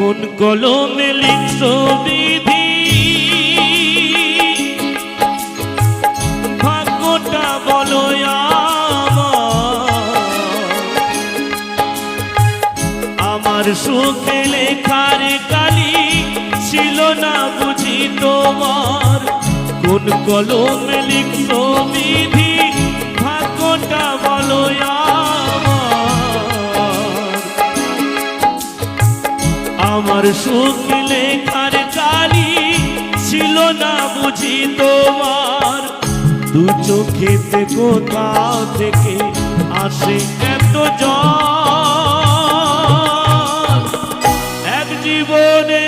কোন কলমে লিখছো বিধি, ভাগ্যটা বলো আমার সুখে লেখার কালি ছিল না বুঝি তোমার। কোন কলমে লিখছো বিধি, ভাগ্যটা বলো আমার সুখে লেখার কালি ছিল না বুঝি তোমার। দু চোখেতে কোথা থেকে আসে এত জল, এক জীবনে